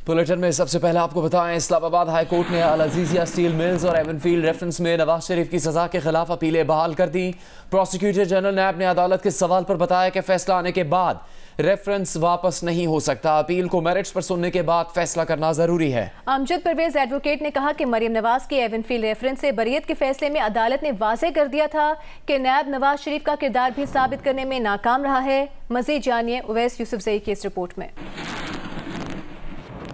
Bulletin में सबसे पहले आपको बताएं, इस्लामाबाद हाई कोर्ट ने अल अजीजिया स्टील मिल्स और एवनफील्ड रेफरेंस में नवाज शरीफ की सजा के खिलाफ अपीलें बहाल कर दी। प्रोसिक्यूटर जनरल नैब ने अदालत के सवाल पर बताया कि फैसला आने के बाद रेफरेंस वापस नहीं हो सकता। अपील को मेरिट्स पर सुनने के बाद फैसला करना जरूरी है। अमजद परवेज एडवोकेट ने कहा कि मरियम नवाज के एवनफील्ड रेफरेंस से बरियत के फैसले में अदालत ने वाज़ेह कर दिया था कि नैब नवाज शरीफ का किरदार भी साबित करने में नाकाम रहा है। मजीद जानिए उवैस यूसुफजई की इस रिपोर्ट में।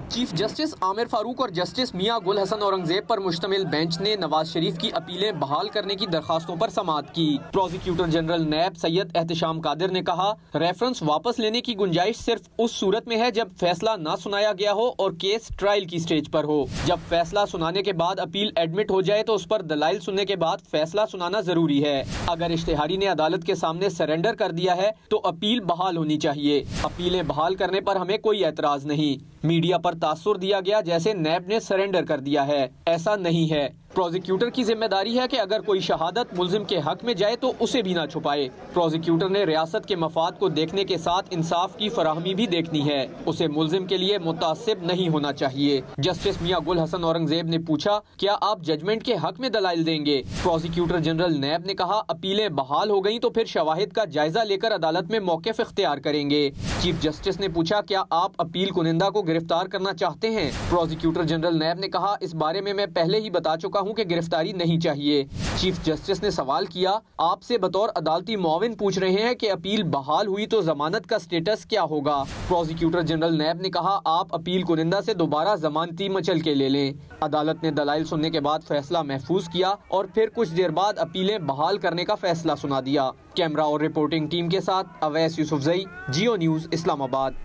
चीफ जस्टिस आमिर फारूक और जस्टिस मियां गुल हसन औरंगजेब पर मुश्तमिल बेंच ने नवाज शरीफ की अपीलें बहाल करने की दरखास्तों पर समाअत की। प्रोसिक्यूटर जनरल नैब सैयद एहतशाम कादिर ने कहा, रेफरेंस वापस लेने की गुंजाइश सिर्फ उस सूरत में है जब फैसला ना सुनाया गया हो और केस ट्रायल की स्टेज पर हो। जब फैसला सुनाने के बाद अपील एडमिट हो जाए तो उस पर दलाइल सुनने के बाद फैसला सुनाना जरूरी है। अगर इश्तेहारी ने अदालत के सामने सरेंडर कर दिया है तो अपील बहाल होनी चाहिए। अपीलें बहाल करने पर हमें कोई एतराज नहीं। मीडिया पर तासुर दिया गया जैसे नैब ने सरेंडर कर दिया है, ऐसा नहीं है। प्रोसिक्यूटर की जिम्मेदारी है कि अगर कोई शहादत मुल्जिम के हक में जाए तो उसे भी ना छुपाए। प्रोसिक्यूटर ने रियासत के मफाद को देखने के साथ इंसाफ की फराहमी भी देखनी है। उसे मुल्जिम के लिए मुतासिब नहीं होना चाहिए। जस्टिस मियां गुल हसन औरंगजेब ने पूछा, क्या आप जजमेंट के हक में दलाइल देंगे? प्रोसिक्यूटर जनरल नैब ने कहा, अपीलें बहाल हो गयी तो फिर शवाहिद का जायजा लेकर अदालत में मौक़िफ़ इख्तियार करेंगे। चीफ जस्टिस ने पूछा, क्या आप अपील कुनिंदा को गिरफ्तार करना चाहते हैं? प्रोसिक्यूटर जनरल नैब ने कहा, इस बारे में मैं पहले ही बता चुका हूं कि गिरफ्तारी नहीं चाहिए। चीफ जस्टिस ने सवाल किया, आपसे बतौर अदालती मुआविन पूछ रहे हैं कि अपील बहाल हुई तो जमानत का स्टेटस क्या होगा? प्रोसिक्यूटर जनरल नैब ने कहा, आप अपील कुनिंदा से दोबारा जमानती मचल के ले लें। अदालत ने दलाइल सुनने के बाद फैसला महफूज किया और फिर कुछ देर बाद अपीलें बहाल करने का फैसला सुना दिया। कैमरा और रिपोर्टिंग टीम के साथ उवैस यूसुफजई, जियो न्यूज़, इस्लामाबाद।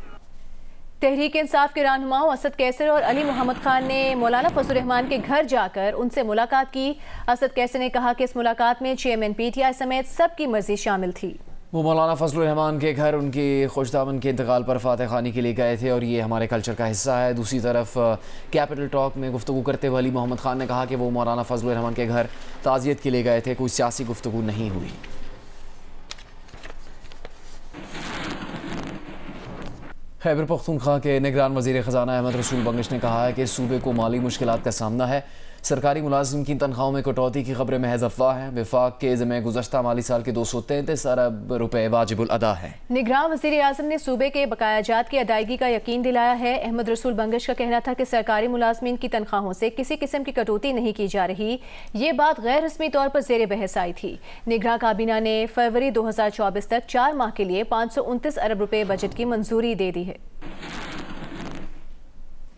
तहरीक इंसाफ के रहनुमाओं असद कैसर और अली मोहम्मद खान ने मौलाना फजलुर रहमान के घर जाकर उनसे मुलाकात की। असद कैसर ने कहा कि इस मुलाकात में चेयरमैन पीटीआई समेत सबकी मर्जी शामिल थी। वो मौलाना फजलुर रहमान के घर उनकी खुशदामन के इंतकाल पर फातह खानी के लिए गए थे और ये हमारे कल्चर का हिस्सा है। दूसरी तरफ कैपिटल टॉक में गुफ्तगू करते हुए अली मोहम्मद खान ने कहा कि वो मौलाना फजलुर रहमान के घर ताज़ियत के लिए गए थे, कोई सियासी गुफ्तगू नहीं हुई। खैबर पख्तूनख्वा के निगरान वज़ीर ख़ज़ाना अहमद रसूल बंगश ने कहा है कि सूबे को माली मुश्किलात का सामना है। सरकारी मुलाजिम की तनख्वाहों में कटौती की खबरें महज अफवाह हैं। विफाक के ज़िम्मे गुज़श्ता माली साल के 233 अरब रुपए वाजिबुल अदा है। निगरान वज़ीर आज़म ने सूबे के बकायाजात की अदायगी का यकीन दिलाया है। अहमद रसूल बंगश का कहना था कि सरकारी मुलाजमीन की तनख्वाहों से किसी किस्म की कटौती नहीं की जा रही। ये बात गैर रस्मी तौर पर ज़ेर बहस आई थी। निगरान काबीना ने फरवरी 2024 तक 4 माह के लिए 529 अरब रुपए बजट की मंजूरी दे दी है।